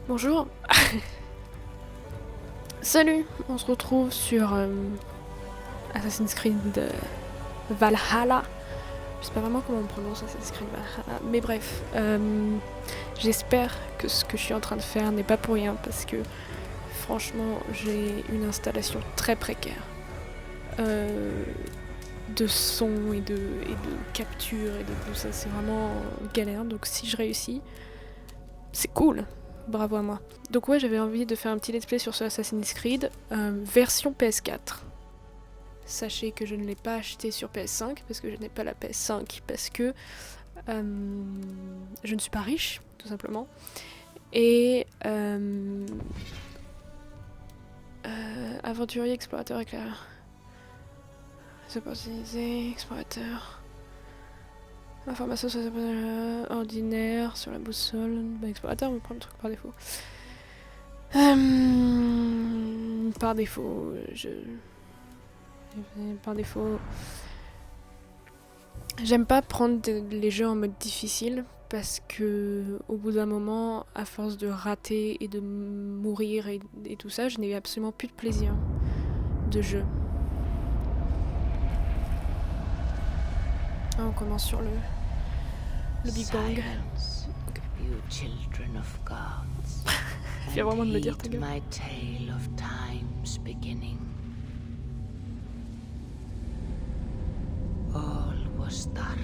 Bonjour. Salut, on se retrouve sur Assassin's Creed Valhalla. Je sais pas vraiment comment on prononce Assassin's Creed Valhalla, mais bref. J'espère que ce que je suis en train de faire n'est pas pour rien, parce que franchement, j'ai une installation très précaire de son et de capture et de tout ça. C'est vraiment galère, donc si je réussis, c'est cool. Bravo à moi. Donc ouais, j'avais envie de faire un petit let's play sur ce Assassin's Creed version PS4. Sachez que je ne l'ai pas acheté sur PS5 parce que je n'ai pas la PS5 parce que je ne suis pas riche, tout simplement. Et aventurier, explorateur, éclaireur. C'est pas utilisé, explorateur. Information sur ordinaire, sur la boussole. Bah, explorateur, on va prendre le truc par défaut. Par défaut, par défaut. J'aime pas prendre les jeux en mode difficile parce que au bout d'un moment, à force de rater et de mourir et tout ça, je n'ai absolument plus de plaisir de jeu. Ah, on commence sur le Big Bang. Okay. Il vient vraiment de me dire ta gueule. All was dark.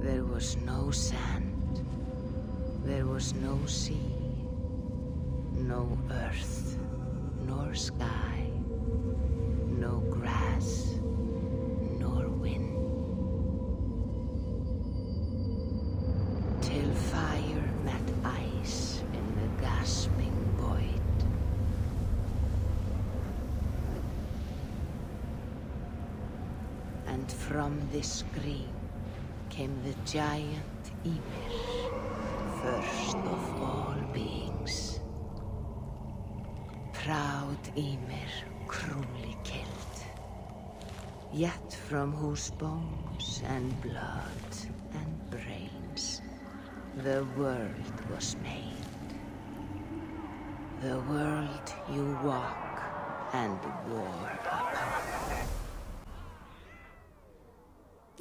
There was no sand. There was no sea. No earth, nor sky. No grass, nor wind. Till fire met ice in the gasping void. And from this scream came the giant Ymir, first of all beings. Proud Ymir, cruelly killed, yet from whose bones and blood and brains the world was made. The world you walk and war upon.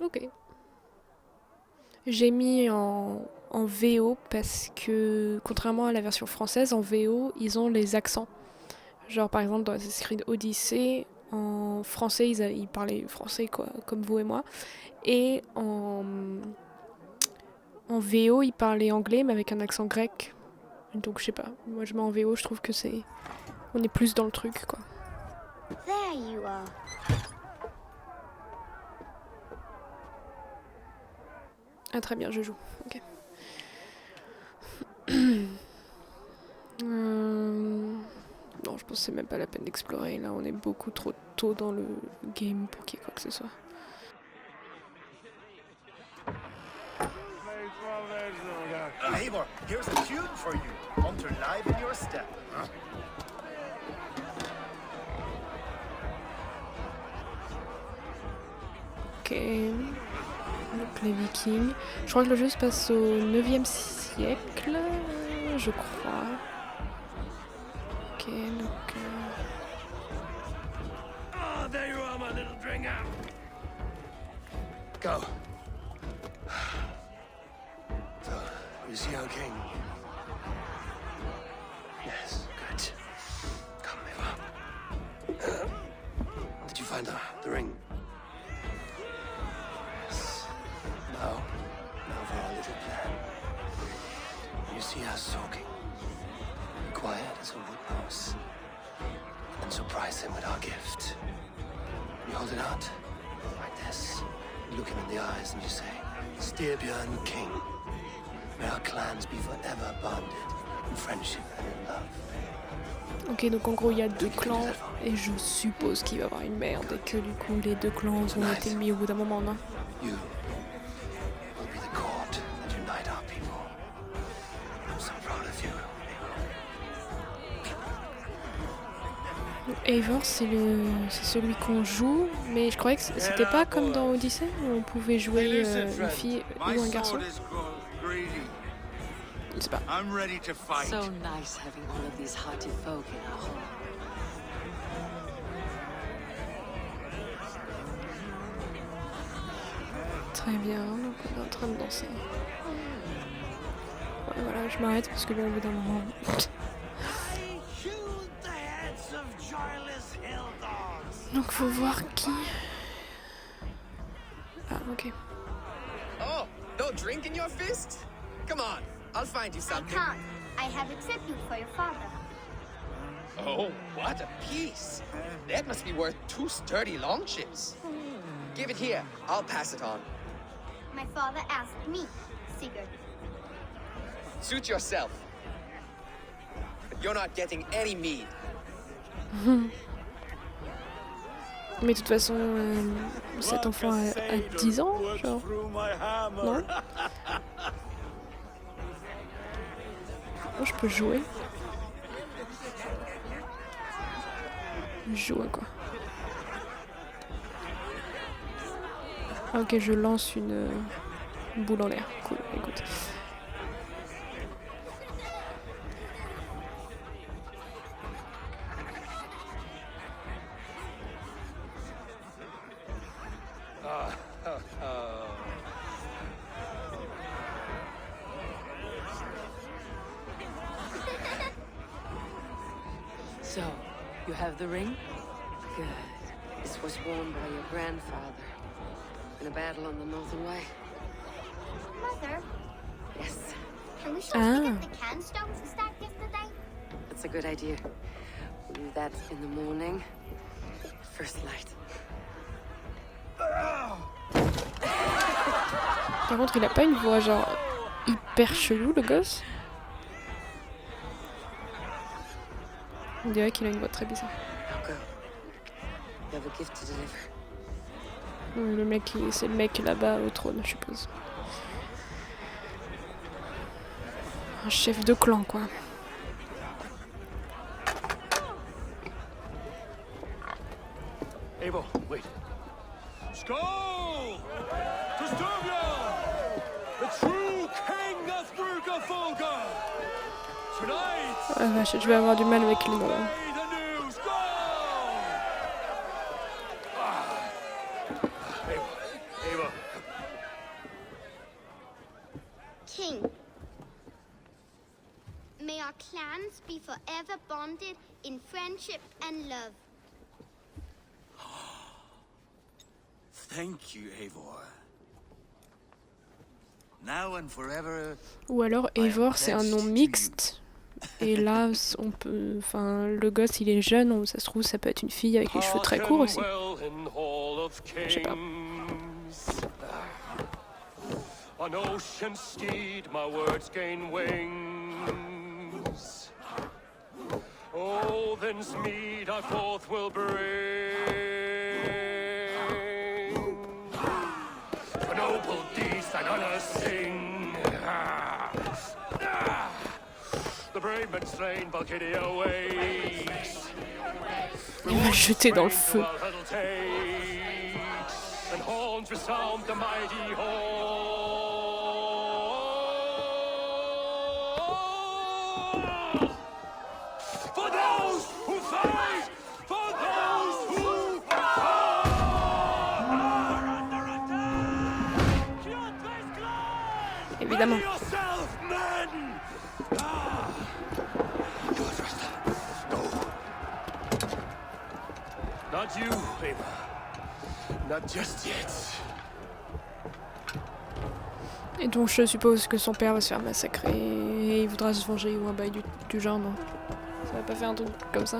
Ok. J'ai mis en VO parce que, contrairement à la version française, en VO, ils ont les accents. Genre, par exemple, dans Assassin's Creed Odyssey, en français, ils parlaient français, quoi, comme vous et moi. Et en VO, ils parlaient anglais, mais avec un accent grec. Donc, je sais pas. Moi, je mets en VO, je trouve que c'est... On est plus dans le truc, quoi. There you are. Ah, très bien, je joue. Ok. Non, je pense que c'est même pas la peine d'explorer. Là, on est beaucoup trop tôt dans le game pour qu'il y ait quoi que ce soit. Eivor, here's a tune for you. Enter live in your step. Huh? Ok. Donc les Vikings. Je crois que le jeu se passe au 9e siècle, je crois. Ok, donc... Oh, there you are, my little dringer. Go. So, you see our king? Yes, good. Come, Eivor. Did you find the ring? Yes. Now for our little plan. You see us talking. Be quiet as a wood mouse. And surprise him with our gift. You hold it out, like this. You look him in the eyes and you say, Styrbjörn King, may our clans be forever bonded in friendship and in love. Ok, donc en gros, il y a deux clans, et je suppose qu'il va y avoir une merde, et que du coup, les deux clans vont être ennemis au bout d'un moment, non? You will be the cord that unite our people. I'm so proud of you. Eivor, c'est celui qu'on joue, mais je croyais que c'était pas comme dans Odyssey, où on pouvait jouer une fille ou un garçon. Je sais pas. I'm ready to fight. So nice having all of these hearty folk in our home. Très bien, donc on est en train de danser. Ouais, voilà, je m'arrête parce que là, au bout d'un moment... Donc faut voir qui... Ah, ok. Oh, no drink in your fist? Come on, I'll find you I something. can't. I have a tribute for your father. Oh, what a piece. That must be worth 2 sturdy longships. Give it here, I'll pass it on. My father asked me, Sigurd. Suit yourself. But you're not getting any mead. Mais de toute façon, cet enfant a 10 ans, genre. Non? Moi, je peux jouer. Jouer, quoi. Ah, ok, je lance une boule en l'air. Cool, écoute. So, you have the ring? Good. This was worn by your grandfather in a battle on the Northern Way. Mother, Yes, can we show Ah. Sigurd the canstones we stacked yesterday? that's a good idea. We'll do that in the morning. First light. Par contre, il a pas une voix genre hyper chelou, le gosse. On dirait qu'il a une voix très bizarre. Now go. You have a gift to deliver. Le mec, c'est le mec là-bas au trône, je suppose. Un chef de clan, quoi. Eivor, wait. Skål! To Styrbjörn! The true king of Bruggerfolga! Tonight, Ah, vache, je vais avoir du mal avec les noms. may the news go! Eivor. King, may our clans be forever bonded in friendship and love. Thank you, Eivor. Now and forever. Ou alors Eivor, c'est un nom mixte. Et là, on peut, enfin, le gosse, il est jeune, ça se trouve, ça peut être une fille avec les cheveux très courts aussi. Je sais pas. On ocean steed, my words gain wings. Oh, then's mead I forth will bring. For noble deeds and honor sing. The brave men slain, Valkyria wakes. Il va le jeter dans le feu. And horns resound the mighty hall. For those who fight, for those who fall, are under attack. Kjotve's clan! Évidemment. Ready yourself, men! No. Not you, Eivor. Not just yet. Et donc je suppose que son père va se faire massacrer et il voudra se venger ou un bail du genre, non? Ça va pas faire un truc comme ça?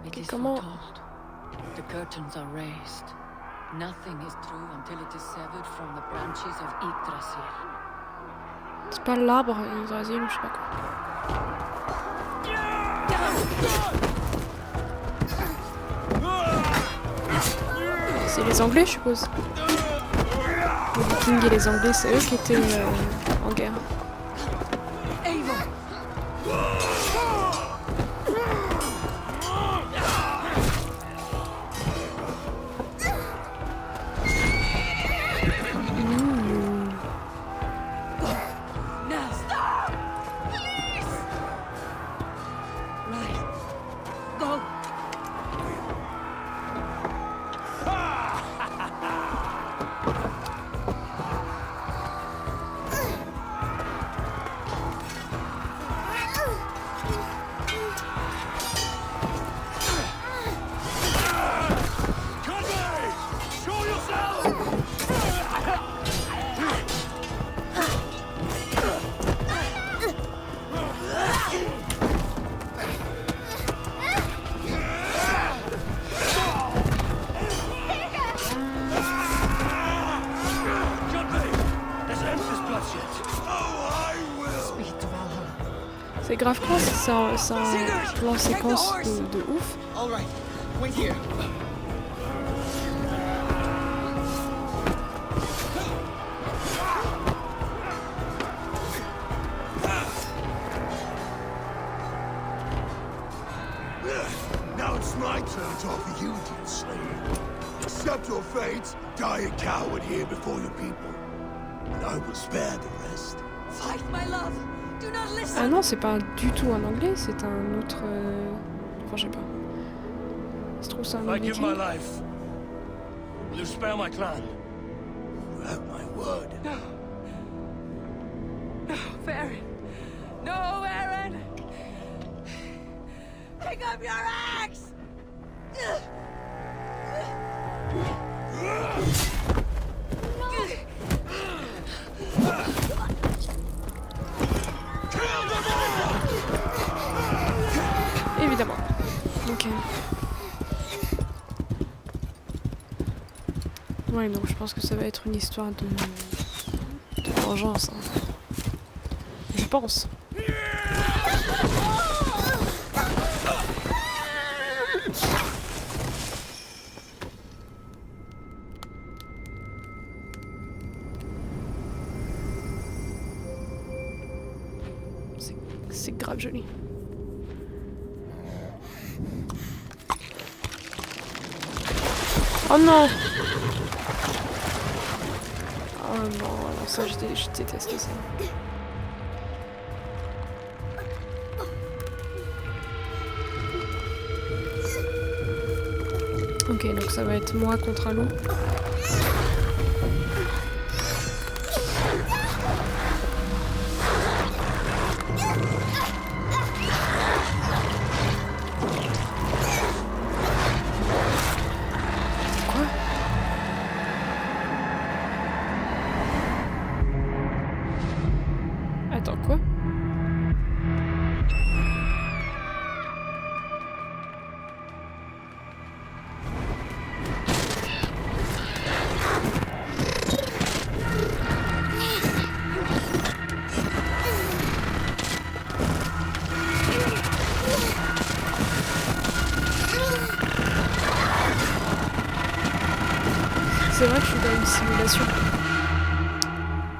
It is Comment- foretold. The curtains are raised. Nothing is true until it is severed from the branches of Yggdrasil. C'est pas l'arbre Yggdrasil ou je sais pas quoi. C'est les Anglais, je suppose. Les Vikings et les Anglais, c'est eux qui étaient en guerre. C'est grave quoi, c'est un plan séquence de ouf. All right, wait here. Now it's my turn to offer you, dear slave. Accept your fate, die a coward here before your people, and I will spare the rest. Fight, my love. Do not listen. Ah non, c'est pas du tout un anglais, c'est un autre... Enfin, je sais pas. Ça se trouve, c'est un If I give my anglais. life, will you spare my clan? You have my word. No, Aaron. No, Aaron. Pick up your axe. Évidemment. Ok. Ouais, donc je pense que ça va être une histoire de vengeance. Hein. Je pense. C'est grave joli. Oh non! Oh non, alors ça je déteste ça. Ok, donc ça va être moi contre un loup. Quoi? Attends, quoi? C'est vrai que je suis dans une simulation.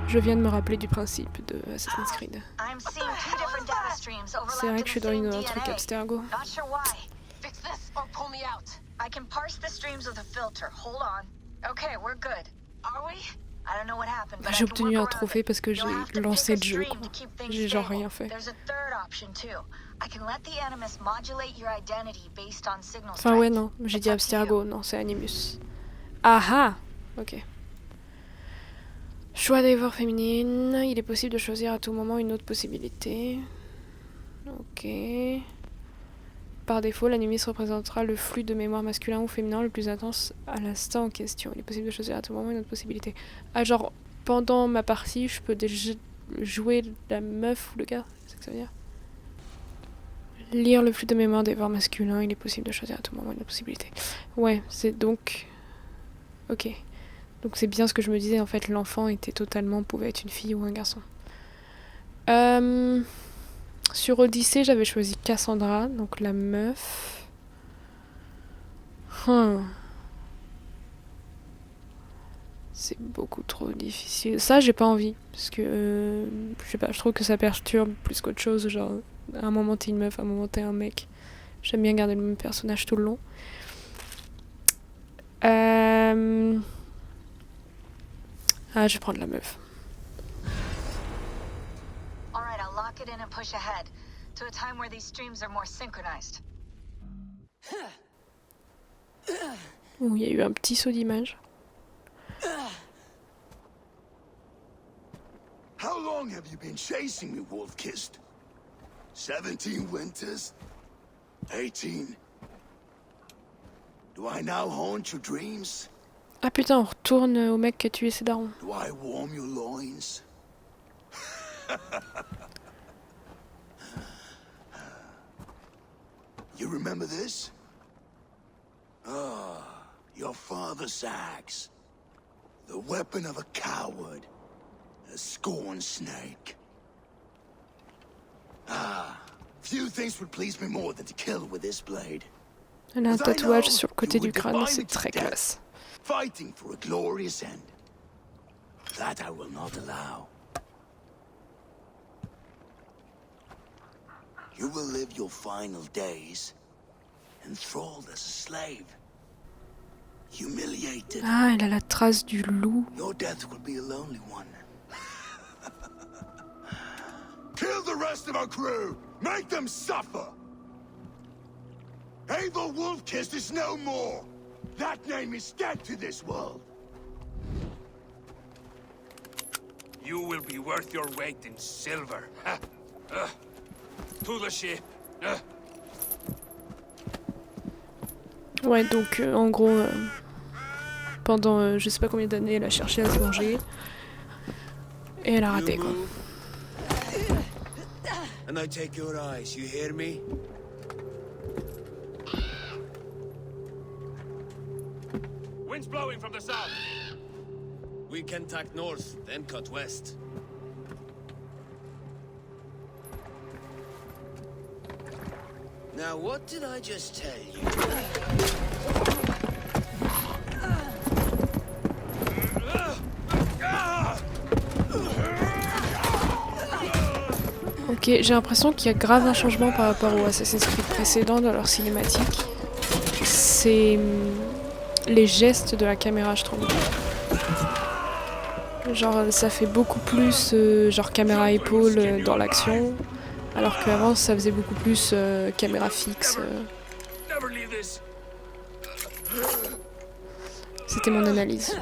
Je viens de me rappeler du principe de Assassin's Creed. I'm seeing two different data streams C'est vrai overlapped que je suis in dans the same un truc DNA. abstergo. Not sure why. Fix this or pull me out. I can parse the streams with a filter. Hold on. Okay, we're good. Are we? I don't know what happened, but J'ai I can obtenu work un around trophée it. parce que You'll have j'ai to lancé pick le a jeu, stream quoi. to keep things J'ai genre stable. rien fait. There's a third option too. I can let the Animus modulate your identity based on signal Enfin ouais, strength. non, j'ai It's dit up to you. abstergo, non, c'est Animus. Ah ah! Ok. Choix d'Eivor féminine. Il est possible de choisir à tout moment une autre possibilité. Ok. Par défaut, l'animus représentera le flux de mémoire masculin ou féminin le plus intense à l'instant en question. Il est possible de choisir à tout moment une autre possibilité. Ah, genre, pendant ma partie, je peux déjà jouer la meuf ou le gars? C'est ça que ça veut dire? Lire le flux de mémoire d'Eivor masculin. Il est possible de choisir à tout moment une autre possibilité. Ouais, c'est donc... Ok. Donc c'est bien ce que je me disais, en fait, l'enfant était totalement, pouvait être une fille ou un garçon. Sur Odyssée, j'avais choisi Cassandra, donc la meuf. C'est beaucoup trop difficile. Ça, j'ai pas envie, parce que, je sais pas, je trouve que ça perturbe plus qu'autre chose, genre, à un moment t'es une meuf, à un moment t'es un mec. J'aime bien garder le même personnage tout le long. Ah, je vais prendre la meuf. All right, I'll lock it in and push ahead to a time where these streams are more synchronized. Oh, il y a eu un petit saut d'image. long have you been chasing me, Wolf-Kissed? 17 winters? 18? Do I now haunt your dreams? Ah putain, on retourne au mec qui a tué ses darons. Do I warm your loins? You remember this? Ah, your father's axe. The weapon of a coward. A scorned snake. Ah, few things would please me more than to kill with this blade. Elle a un tatouage sur le côté du crâne, c'est très classe. Fighting for a glorious end. That I will not allow. You will live your final days enthralled as a slave. Humiliated. Ah, elle a la trace du loup. Your death will be a lonely one. Kill the rest of our crew! Make them suffer! Eivor Wolf-Kissed is no more! That name is dead to this world! You will be worth your weight in silver. To the ship. Ouais, donc en gros, pendant je sais pas combien d'années, elle a cherché à se venger. Et elle a raté, quoi. And I take your eyes, you hear me? Wind's blowing from the south. We can tack north, then cut west. Now, what did I just tell you? Ok, j'ai l'impression qu'il y a grave un changement par rapport au Assassin's Creed précédent dans leur cinématique. C'est les gestes de la caméra, je trouve. Genre, ça fait beaucoup plus genre caméra épaule dans l'action, alors qu'avant ça faisait beaucoup plus caméra fixe. C'était mon analyse.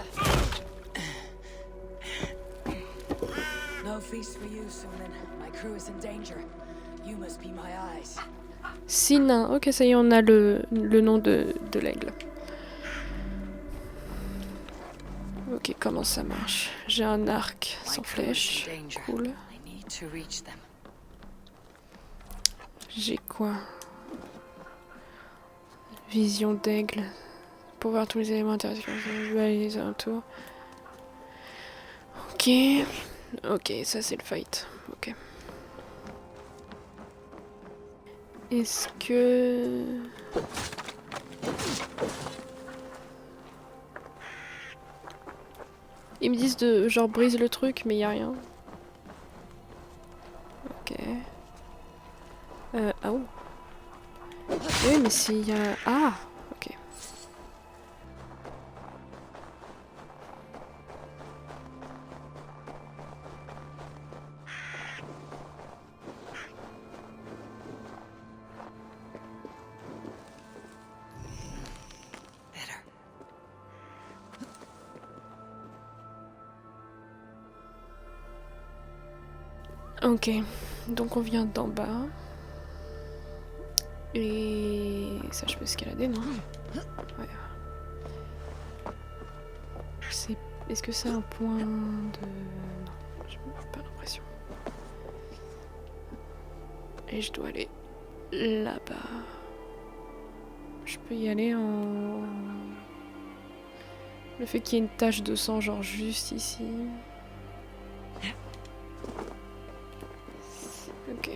No feast for you, Sunan. My crew is in danger. You must be my eyes. Sinin, ok, ça y est, on a le nom de l'aigle. Ok, comment ça marche? J'ai un arc sans flèche. Cool. J'ai quoi? Vision d'aigle. Pour voir tous les éléments intéressants. Je vais aller les alentours. Ok. Ok, ça c'est le fight. Ok. Est-ce que... Ils me disent de genre brise le truc, mais y a rien. Ok. Ah oh. Oui, mais s'il y a... Ah, ok. Ok, donc on vient d'en bas. Et ça je peux escalader, non? Ouais. Est-ce que c'est un point de... Non, j'ai pas l'impression. Et je dois aller là-bas. Je peux y aller en... Le fait qu'il y ait une tache de sang genre juste ici. Ok.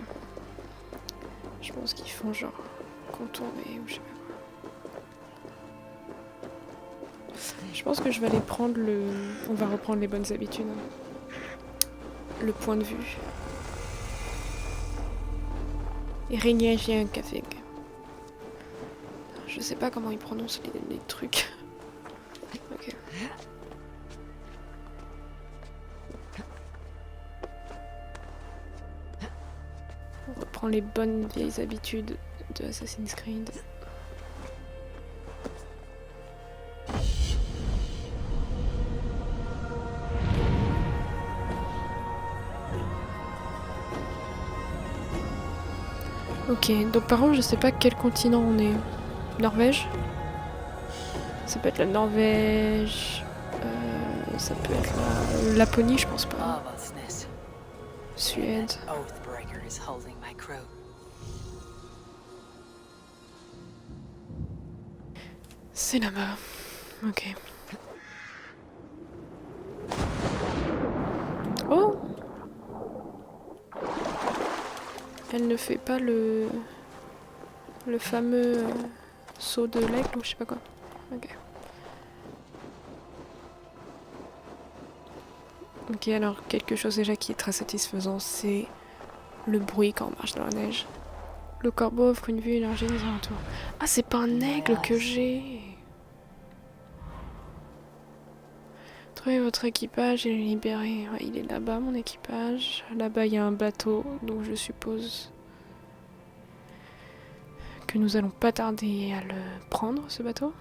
Je pense qu'ils font genre contourner ou je sais pas quoi. Je pense que je vais aller prendre le... On va reprendre les bonnes habitudes. Le point de vue. Et régner un café. Je sais pas comment ils prononcent les trucs. Ok. On reprend les bonnes vieilles habitudes de Assassin's Creed. Ok, donc par contre je sais pas quel continent on est. Norvège? Ça peut être la Norvège... ça peut être la Laponie, je pense pas. Avaldsnes. Suède. Oathbreaker is holding my crew. C'est là-bas. Ok. Oh! Elle ne fait pas le fameux saut de l'aigle ou je sais pas quoi. Ok. Ok, alors quelque chose déjà qui est très satisfaisant, c'est le bruit quand on marche dans la neige. Le corbeau offre une vue élargie des alentours. Ah, c'est pas un aigle que j'ai! Trouvez votre équipage et le libérez. Ouais, il est là-bas, mon équipage. Là-bas, il y a un bateau, donc je suppose que nous allons pas tarder à le prendre, ce bateau.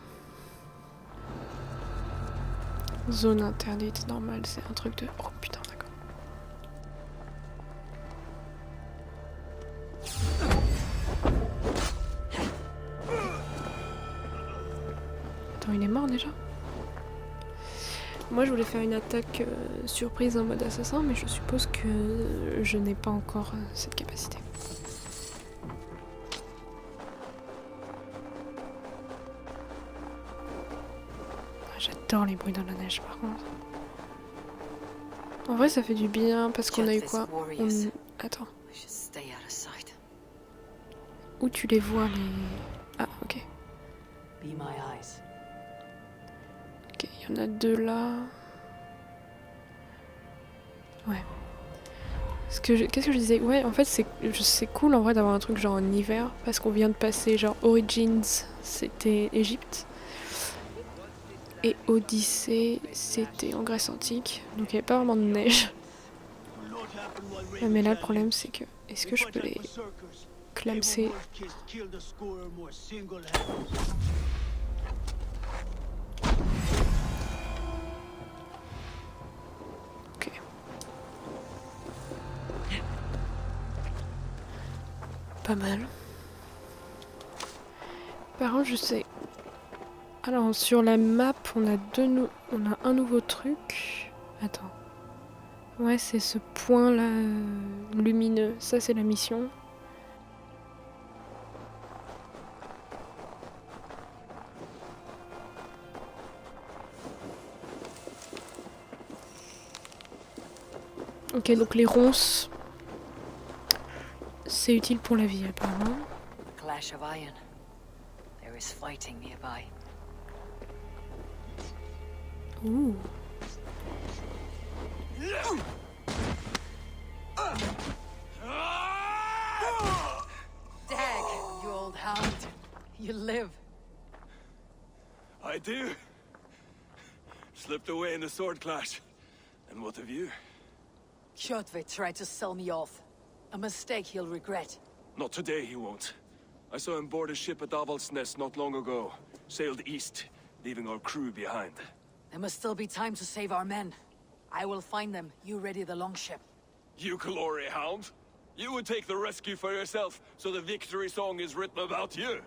Zone interdite, normal, c'est un truc de... Oh putain, d'accord. Attends, il est mort déjà? Moi je voulais faire une attaque surprise en mode assassin, mais je suppose que je n'ai pas encore cette capacité. J'adore les bruits dans la neige par contre. En vrai ça fait du bien parce qu'on a eu quoi? Attends. Où tu les vois les... Ah ok. Ok, il y en a deux là. Ouais. Qu'est-ce que je disais? Ouais, en fait c'est cool en vrai d'avoir un truc genre en hiver parce qu'on vient de passer genre Origins, c'était Égypte. Et Odyssée, c'était en Grèce antique, donc il n'y avait pas vraiment de neige. Ouais, mais là, le problème, c'est que... Est-ce que je peux les clamser? Ok. Pas mal. Par contre, je sais... Alors sur la map, on a un nouveau truc. Attends. Ouais, c'est ce point là lumineux. Ça c'est la mission. Ok, donc les ronces, c'est utile pour la vie apparemment. Clash of iron. There is fighting nearby. Ouh. Dag, you old hound. You live. I do. Slipped away in the sword clash. And what of you? Kjotve tried to sell me off. A mistake he'll regret. Not today, he won't. I saw him board a ship at Avaldsnes not long ago. Sailed east, leaving our crew behind. There must still be time to save our men. I will find them. You ready the longship. You glory hound? You would take the rescue for yourself, so the victory song is written about you.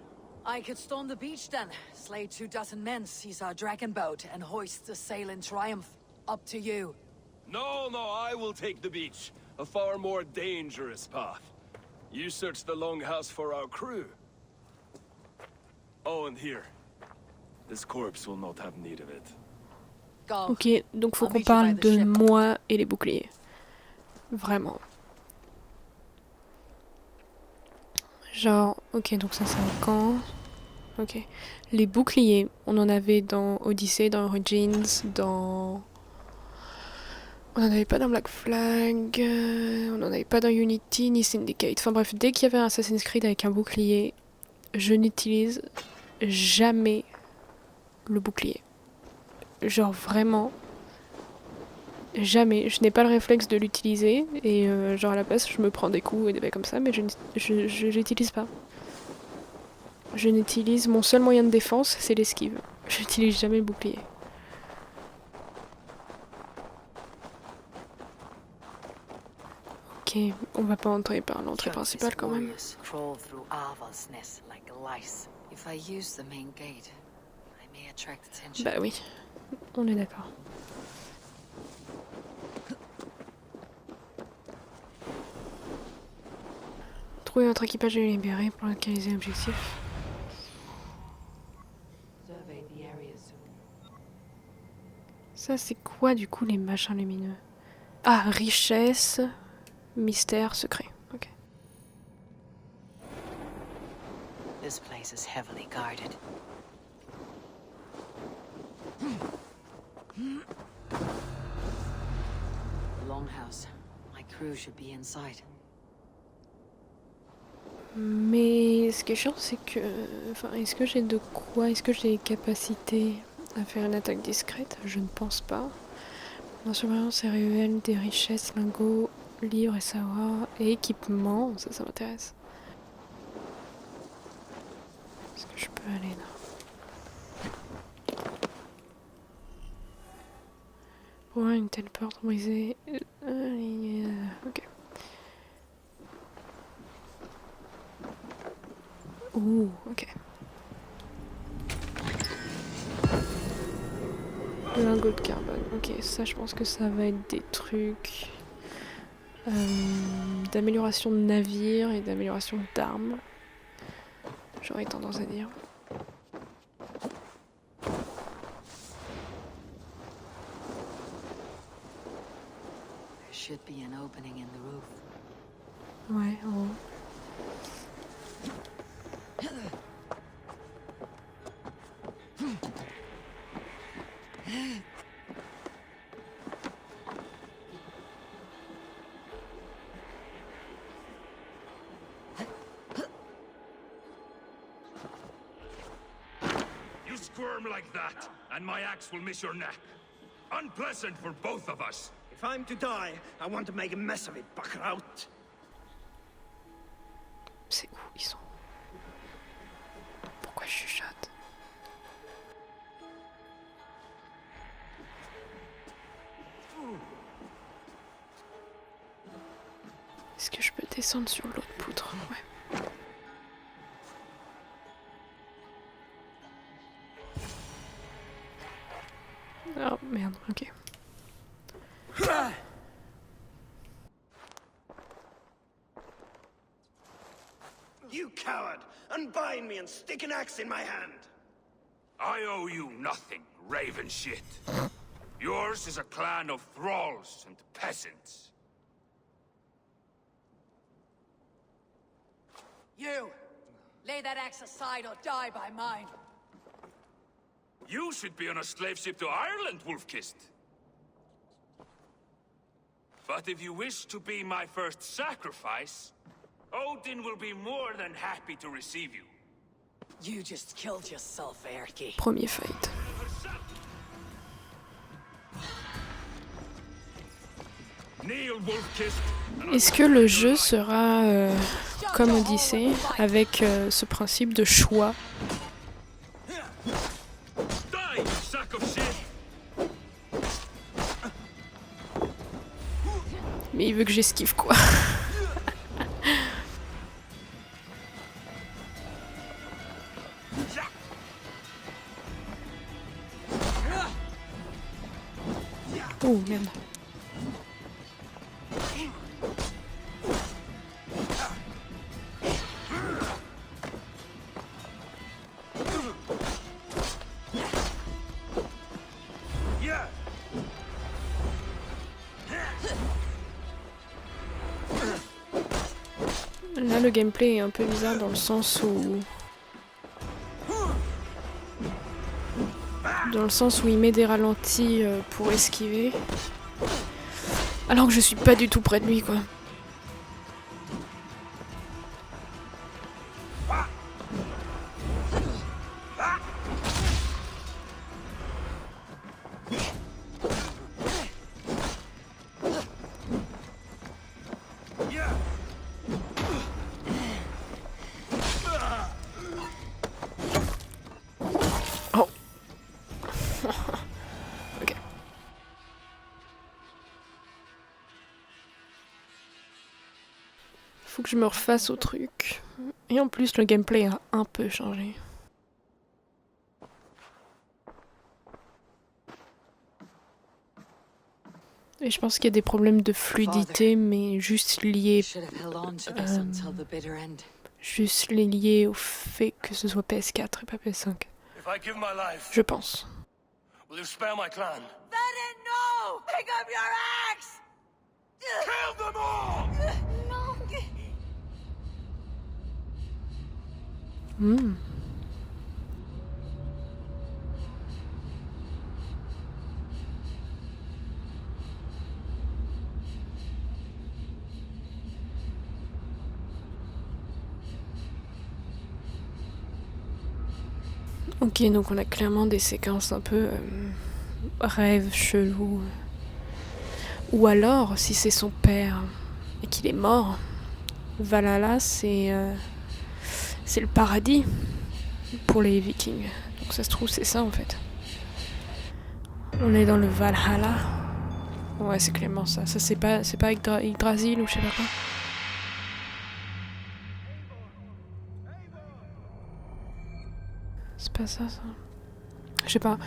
I could storm the beach then, slay 24 men, seize our dragon boat, and hoist the sail in triumph. Up to you. No, I will take the beach. A far more dangerous path. You search the longhouse for our crew. Oh, and here. This corpse will not have need of it. Go. Ok, donc faut qu'on parle de moi et les boucliers. Vraiment. Genre, ok, donc ça c'est un camp. Ok. Les boucliers, on en avait dans Odyssey, dans Origins, dans... On en avait pas dans Black Flag, on en avait pas dans Unity ni Syndicate. Enfin bref, dès qu'il y avait un Assassin's Creed avec un bouclier, je n'utilise jamais le bouclier. Genre vraiment, jamais. Je n'ai pas le réflexe de l'utiliser et genre à la place je me prends des coups et des bails comme ça, mais je l'utilise pas. Je n'utilise... Mon seul moyen de défense, c'est l'esquive. Je n'utilise jamais le bouclier. Ok, Ok, on va pas entrer par l'entrée principale quand même. Crawl through Ava's nest like lice. If I use the main gate, I may attract attention. Bah oui, on est d'accord. Trouver notre équipage et le libérer pour localiser l'objectif. Ça c'est quoi du coup les machins lumineux? Ah, richesse, mystère, secret. Ok. This place is heavily guarded. Longhouse. My crew should be inside. Mais ce qui est chiant, c'est que... Enfin, est-ce que j'ai de quoi? Est-ce que j'ai les capacités à faire une attaque discrète? Je ne pense pas. Ma surveillance est réelle, des richesses, lingots, livres et savoirs, et équipements, ça m'intéresse. Est-ce que je peux aller là? Pour une telle porte brisée... ok. Ouh, ok. Le lingot de carbone. Ok, ça je pense que ça va être des trucs d'amélioration de navires et d'amélioration d'armes. J'aurais tendance à dire. There should be an opening in the roof. Ouais, en haut. You squirm like that, and my axe will miss your neck. Unpleasant for both of us. If I'm to die, I want to make a mess of it, Bakraut. C'est où ils sont? Pourquoi je chuchote? Est-ce que je peux descendre sur l'autre poutre? Ouais. Oh merde, ok. You coward! Unbind me and stick an axe in my hand! I owe you nothing, raven shit. Yours is a clan of thralls and peasants. You! Lay that axe aside or die by mine. You should be on a slave ship to Ireland, Wolf-Kissed. But if you wish to be my first sacrifice, Odin will be more than happy to receive you. You just killed yourself, Erki. Premier fight. Est-ce que le jeu sera comme Odyssey, avec ce principe de choix? Mais il veut que j'esquive quoi. Oh merde. Là, le gameplay est un peu bizarre dans le sens où... il met des ralentis pour esquiver. Alors que je suis pas du tout près de lui, quoi. Oh. Ok. Faut que je me refasse au truc. Et en plus, le gameplay a un peu changé. Et je pense qu'il y a des problèmes de fluidité, mais juste liés au fait que ce soit PS4 et pas PS5. Je pense. Will you spare my clan? Venin, no! Pick up your axe! Kill them all! No! Ok, donc on a clairement des séquences un peu rêves chelous. Ou alors, si c'est son père et qu'il est mort, Valhalla c'est le paradis pour les Vikings. Donc ça se trouve c'est ça en fait. On est dans le Valhalla. Ouais, c'est clairement ça. Ça c'est pas Yggdrasil ou je sais pas quoi. C'est pas ça. Je sais pas.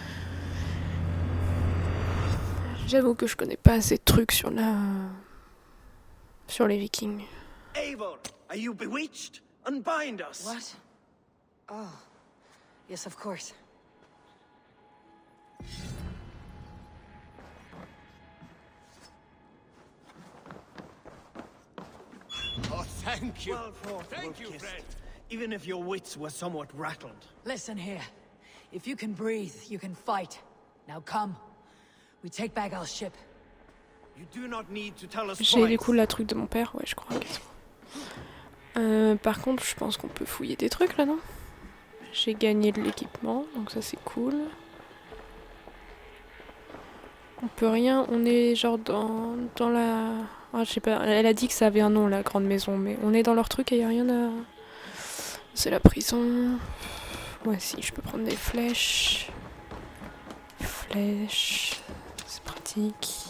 J'avoue que je connais pas assez de trucs sur les Vikings. Eivor, are you bewitched? Unbind us. What? Oh. Yes, of course. Oh, thank you. Well fought, thank you, friend. Even if your wits were somewhat rattled. Listen here. If you can breathe, you can fight. Now come. We take back our ship. You do not need to tell us J'ai du twice. coup la truc de mon père, ouais, je crois. Par contre, je pense qu'on peut fouiller des trucs là, non? J'ai gagné de l'équipement, donc ça c'est cool. On peut rien, on est genre dans la... Ah, je sais pas, elle a dit que ça avait un nom, la grande maison, mais on est dans leur truc et y a rien à... C'est la prison. Ouais, si, je peux prendre des flèches. Flèches, c'est pratique.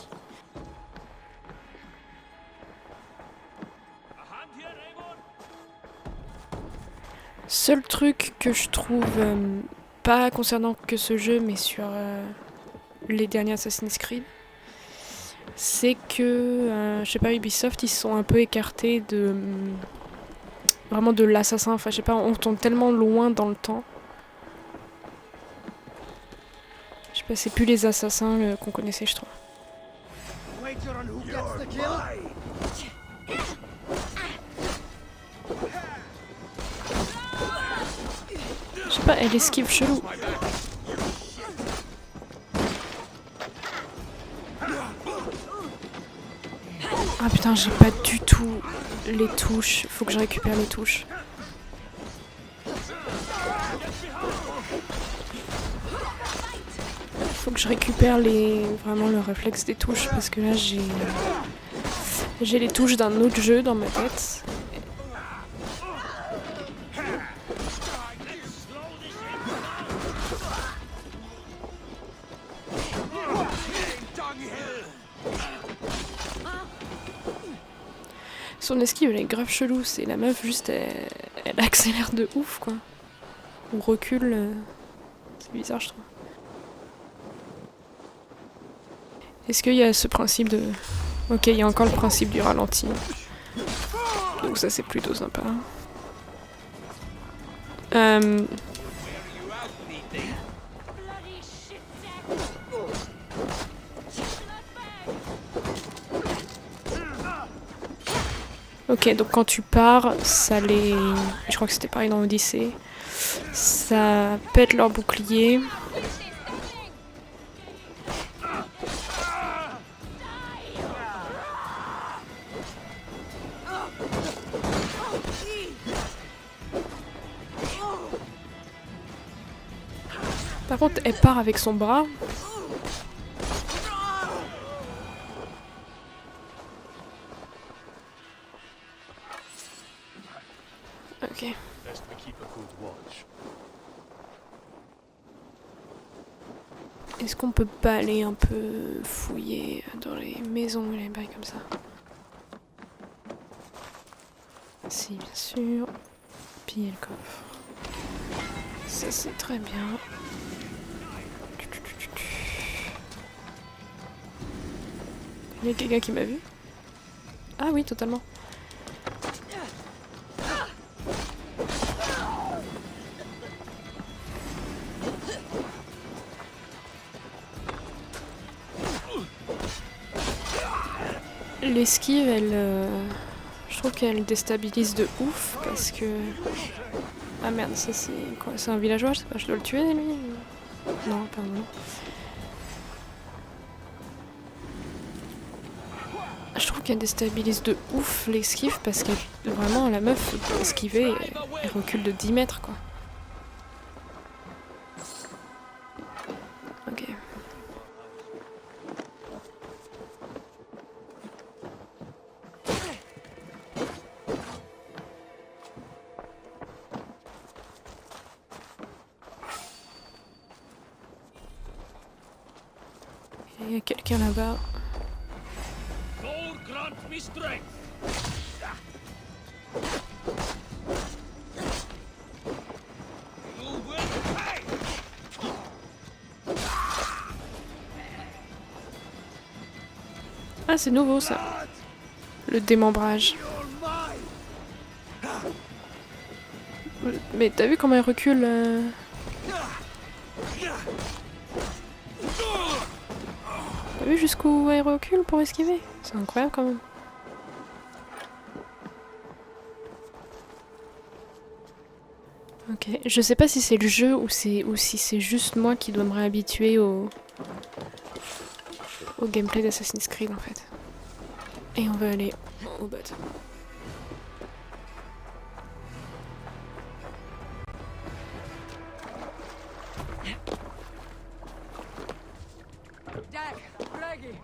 Seul truc que je trouve, pas concernant que ce jeu, mais sur les derniers Assassin's Creed, c'est que, je sais pas, Ubisoft, ils se sont un peu écartés de... vraiment de l'assassin, enfin je sais pas, on tombe tellement loin dans le temps. Je sais pas, c'est plus les assassins qu'on connaissait, je trouve. Wager on who gets the kill? Je sais pas, elle esquive chelou. Ah putain, j'ai pas du tout les touches. Faut que je récupère les touches. Faut que je récupère vraiment le réflexe des touches parce que là j'ai les touches d'un autre jeu dans ma tête. Son esquive elle est grave chelou, c'est la meuf juste elle accélère de ouf quoi. Ou recule, c'est bizarre je trouve. Est-ce qu'il y a ce principe de... Ok, il y a encore le principe du ralenti. Donc ça c'est plutôt sympa. Ok, donc quand tu pars, ça les... Je crois que c'était pareil dans Odyssey. Ça pète leur bouclier. Par contre, elle part avec son bras. Ok. Est-ce qu'on peut pas aller un peu fouiller dans les maisons et les bails comme ça? Si, bien sûr. Piller le coffre. Ça, c'est très bien. Il y a quelqu'un qui m'a vu? Ah oui, totalement. L'esquive, elle... je trouve qu'elle déstabilise de ouf parce que... Ah merde, ça c'est quoi? C'est un villageois, je sais pas, je dois le tuer lui? Non, pardon. Je trouve qu'elle déstabilise de ouf l'esquive parce que vraiment la meuf pour esquiver, elle recule de 10 mètres quoi. Ok. Il y a quelqu'un là-bas. Ah, c'est nouveau ça. Le démembrage. Mais t'as vu comment il recule T'as vu jusqu'où il recule pour esquiver? C'est incroyable quand même. Ok, je sais pas si c'est le jeu ou si c'est juste moi qui dois me réhabituer au gameplay d'Assassin's Creed en fait. Et on va aller au bot. Dag, Greggy,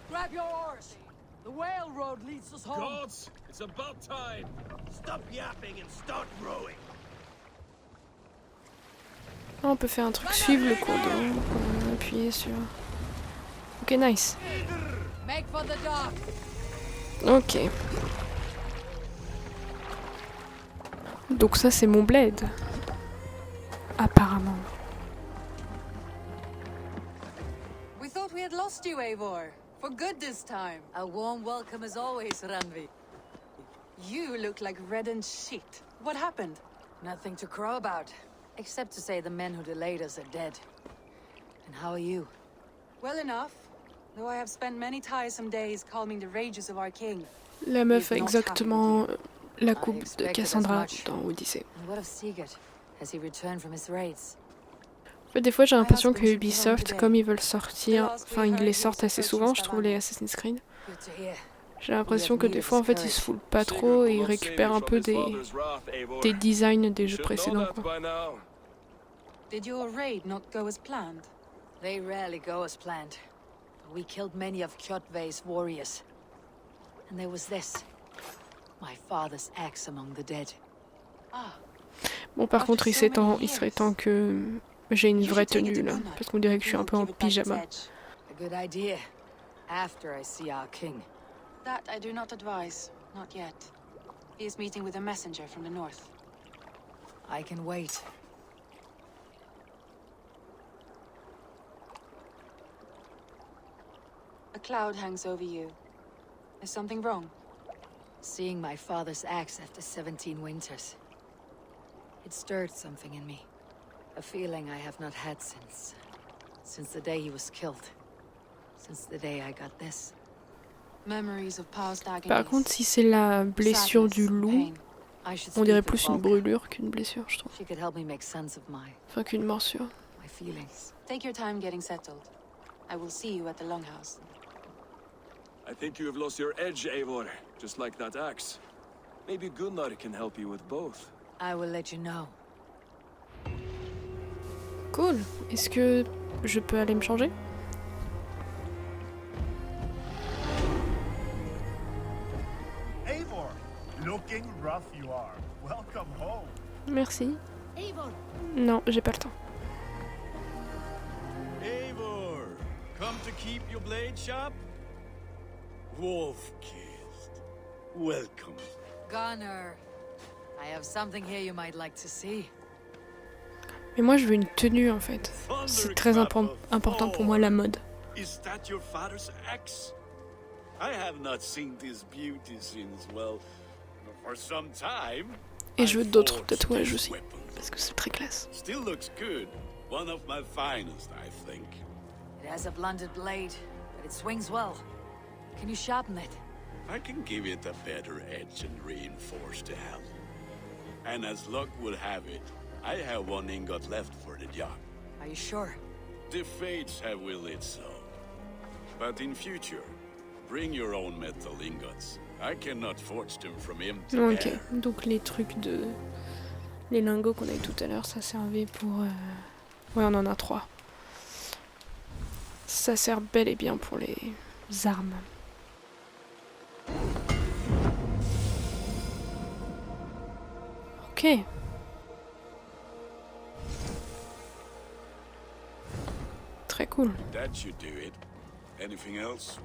grab your oars. The whale road leads us home. Gods, it's about time. Stop yapping and start rowing. Ah, on peut faire un truc, suivre le cours d'eau, appuyer sur... Ok, nice. Make for the dock. Ok. Donc ça c'est mon bled. Apparemment. We thought we had lost you, Eivor. For good this time. A warm welcome as always, Randvi. You look like reddened shit. What happened? Nothing to crow about. Except to say the men who delayed us are dead. And how are you? Well enough. Though I have spent many tiresome days calming the rages of our king. La meuf a exactement la coupe de Cassandra dans Odyssey. And what of Sigurd? Has he returned from his raids? En fait, des fois j'ai l'impression que Ubisoft, comme ils veulent sortir, enfin ils les sortent assez souvent, je trouve, les Assassin's Creed. J'ai l'impression que des fois en fait ils se foulent pas trop et ils récupèrent un peu des designs des jeux précédents quoi. Did your raid not go as planned? They rarely go as planned. We killed many of Kjotve's warriors. And there was this. My father's axe among the dead. Bon par contre il serait temps que j'ai une vraie tenue là, parce qu'on dirait que je suis un peu en pyjama. A good idea. After I see our king. That I do not advise. Not yet. He is meeting with a messenger from the north. I can wait. A cloud hangs over you. Is something wrong? Seeing my father's axe after 17 winters. It stirred something in me. A feeling I have not had since the day he was killed. Since the day I got this. Memories of past agonies. Par contre, si c'est la blessure du loup, on dirait plus une brûlure qu'une blessure, je trouve. She could help me make sense of Enfin, qu'une morsure. my feelings. Take your time getting settled. I will see you at the Longhouse. I think you have lost your edge, Eivor, just like that axe. Maybe Gunnar can help you with both. I will let you know. Cool. Est-ce que je peux aller me changer? Eivor, looking rough you are. Welcome home. Merci. Eivor, Non, j'ai pas le temps. Eivor, come to keep your blade sharp? Wolf-kissed. Welcome. Gunnar, I have something here you might like to see. Mais moi, je veux une tenue, en fait. C'est très important pour moi, la mode. Is that your father's axe? I have not seen this beauty since, well, for some time. Et je veux d'autres tatouages aussi, parce que c'est très classe. Still looks good. One of my finest, I think. It has a blunted blade, but it swings well. Can you sharpen it? I can give it a better edge and reinforce the handle. And as luck would have it, I have one ingot left for the job. Are you sure? The fates have willed it so. But in future, bring your own metal ingots. I cannot forge them from empty Ok, air. donc les trucs de... Les lingots qu'on a eu tout à l'heure, ça servait pour... Ouais, on en a 3. Ça sert bel et bien pour les armes. Ok. Très cool. That should do it. Anything else?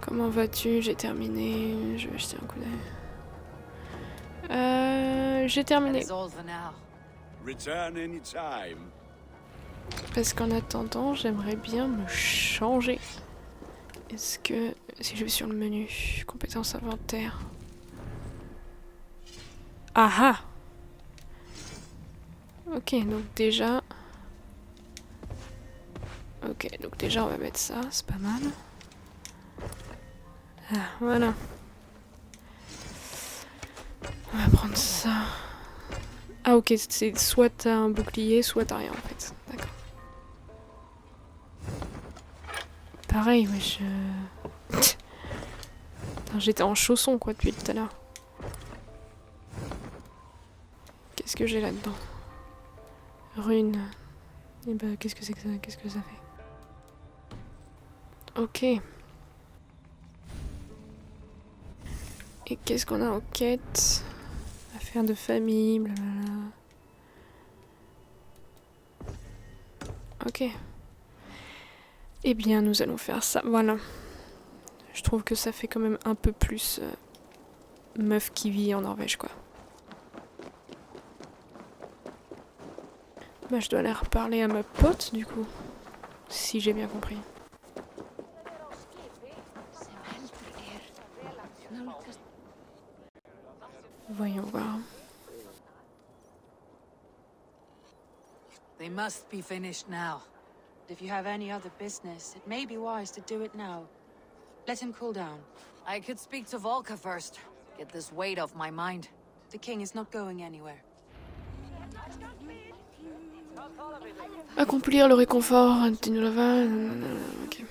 Comment vas-tu? J'ai terminé. Je vais jeter un coup d'œil. J'ai terminé. That is all for now. Return anytime. Parce qu'en attendant, j'aimerais bien me changer. Est-ce que... Si je vais sur le menu, compétences inventaire. Ah ah! Ok, donc déjà... Ok, donc déjà on va mettre ça, c'est pas mal. Ah, voilà. On va prendre ça. Ah ok, c'est soit t'as un bouclier, soit t'as rien en fait. D'accord. Pareil, ouais, j'étais en chaussons quoi depuis tout à l'heure. Qu'est-ce que j'ai là-dedans? Rune. Et bah qu'est-ce que c'est que ça? Qu'est-ce que ça fait? Ok. Et qu'est-ce qu'on a en quête? Affaire de famille, blablabla. Ok. Eh bien, nous allons faire ça. Voilà. Je trouve que ça fait quand même un peu plus meuf qui vit en Norvège, quoi. Bah, je dois aller reparler à ma pote, du coup. Si j'ai bien compris. Voyons voir. They must be finished now. If you have any other business, it may be wise to do it now. Let him cool down. I could speak to Volka first. Get this weight off my mind. The king is not going anywhere. Accomplir le réconfort, Tinulava. Ok.